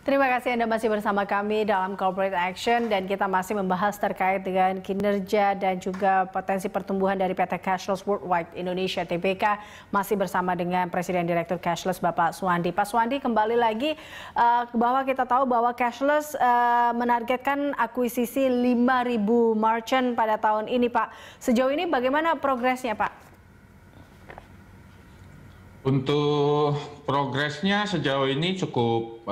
Terima kasih Anda masih bersama kami dalam Corporate Action dan kita masih membahas terkait dengan kinerja dan juga potensi pertumbuhan dari PT Cashless Worldwide Indonesia (TBK). Masih bersama dengan Presiden Direktur Cashless Bapak Suwandi. Pak Suwandi, kembali lagi bahwa kita tahu bahwa Cashless menargetkan akuisisi 5.000 merchant pada tahun ini, Pak. Sejauh ini bagaimana progresnya, Pak? Untuk progresnya sejauh ini cukup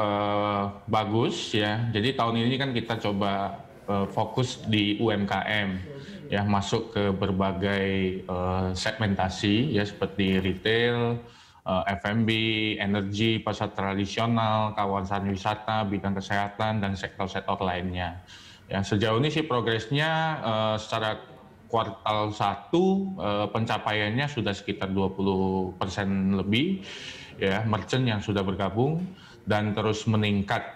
bagus ya. Jadi tahun ini kan kita coba fokus di UMKM ya, masuk ke berbagai segmentasi ya seperti retail, F&B, energi, pasar tradisional, kawasan wisata, bidang kesehatan dan sektor-sektor lainnya. Ya, sejauh ini sih progresnya secara kuartal 1 pencapaiannya sudah sekitar 20% lebih ya merchant yang sudah bergabung dan terus meningkat,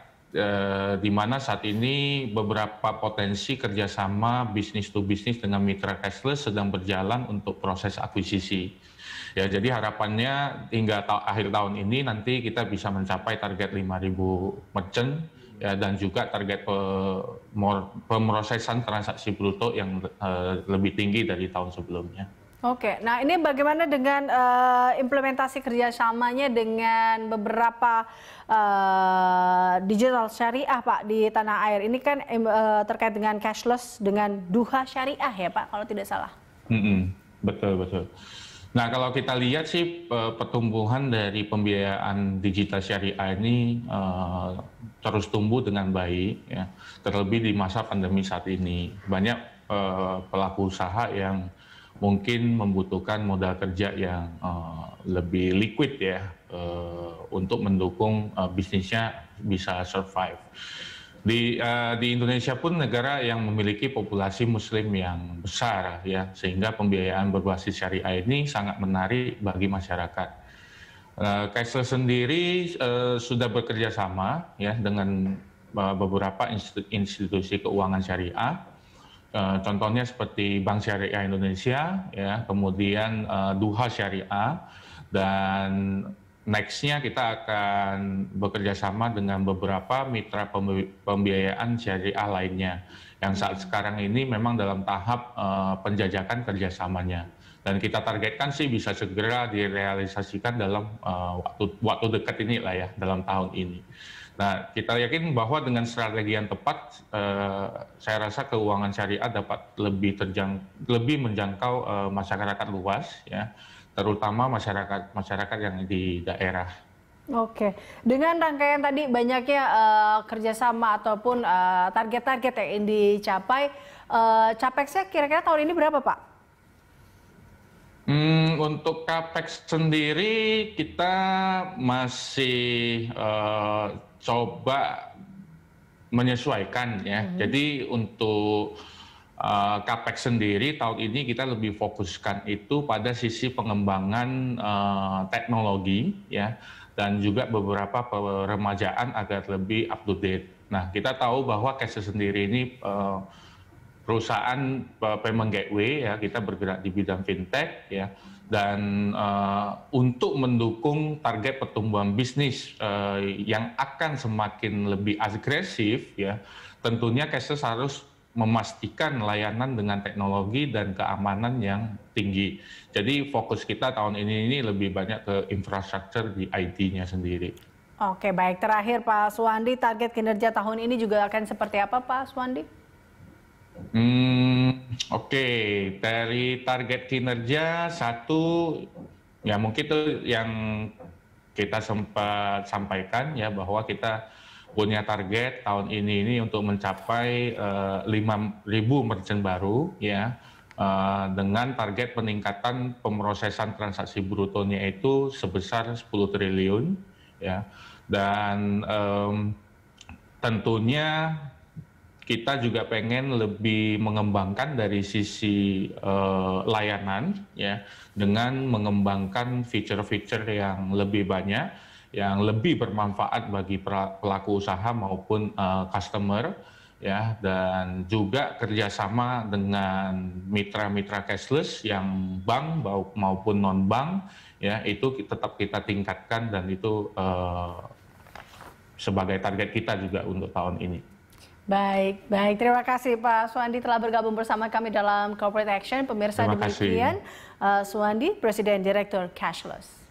di mana saat ini beberapa potensi kerjasama bisnis to bisnis dengan mitra cashless sedang berjalan untuk proses akuisisi. Ya, jadi harapannya hingga akhir tahun ini nanti kita bisa mencapai target 5.000 merchant ya, dan juga target pemrosesan transaksi bruto yang lebih tinggi dari tahun sebelumnya. Oke, nah ini bagaimana dengan implementasi kerjasamanya dengan beberapa digital syariah, Pak, di tanah air? Ini kan terkait dengan cashless dengan Duha Syariah ya, Pak, kalau tidak salah. Betul, betul. Nah, kalau kita lihat sih pertumbuhan dari pembiayaan digital syariah ini terus tumbuh dengan baik ya, terlebih di masa pandemi saat ini. Banyak pelaku usaha yang mungkin membutuhkan modal kerja yang lebih liquid ya, untuk mendukung bisnisnya bisa survive. Di Indonesia pun negara yang memiliki populasi Muslim yang besar ya, sehingga pembiayaan berbasis syariah ini sangat menarik bagi masyarakat. Cashless sendiri sudah bekerja sama ya dengan beberapa institusi keuangan syariah. Contohnya seperti Bank Syariah Indonesia ya, kemudian Duha Syariah, dan next-nya kita akan bekerja sama dengan beberapa mitra pembiayaan syariah lainnya yang saat sekarang ini memang dalam tahap penjajakan kerjasamanya. Dan kita targetkan sih bisa segera direalisasikan dalam waktu dekat ini lah ya, dalam tahun ini. Nah, kita yakin bahwa dengan strategi yang tepat, saya rasa keuangan syariah dapat lebih menjangkau masyarakat luas ya, terutama masyarakat yang di daerah. Oke, dengan rangkaian tadi banyaknya kerjasama ataupun target-target yang dicapai, capexnya kira-kira tahun ini berapa, Pak? Untuk capex sendiri kita masih coba menyesuaikan ya. Jadi untuk capex sendiri tahun ini kita lebih fokuskan itu pada sisi pengembangan teknologi ya, dan juga beberapa peremajaan agar lebih up to date. Nah, kita tahu bahwa Cashless sendiri ini perusahaan payment gateway ya, kita bergerak di bidang fintech ya, dan untuk mendukung target pertumbuhan bisnis yang akan semakin lebih agresif ya, tentunya Cashless harus memastikan layanan dengan teknologi dan keamanan yang tinggi. Jadi fokus kita tahun ini lebih banyak ke infrastruktur di IT-nya sendiri. Oke, baik. Terakhir Pak Suwandi, target kinerja tahun ini juga akan seperti apa, Pak Suwandi? Oke, dari target kinerja satu, ya mungkin itu yang kita sempat sampaikan ya, bahwa kita punya target tahun ini untuk mencapai 5.000 merchant baru ya, dengan target peningkatan pemrosesan transaksi brutonya itu sebesar 10 triliun ya, dan tentunya kita juga pengen lebih mengembangkan dari sisi layanan ya, dengan mengembangkan fitur-fitur yang lebih banyak, yang lebih bermanfaat bagi pelaku usaha maupun customer ya, dan juga kerjasama dengan mitra-mitra cashless yang bank maupun non bank ya, itu tetap kita tingkatkan, dan itu sebagai target kita juga untuk tahun ini. Baik, baik. Terima kasih Pak Suwandi telah bergabung bersama kami dalam Corporate Action. Pemirsa, demikian Suwandi, Presiden Direktur Cashless.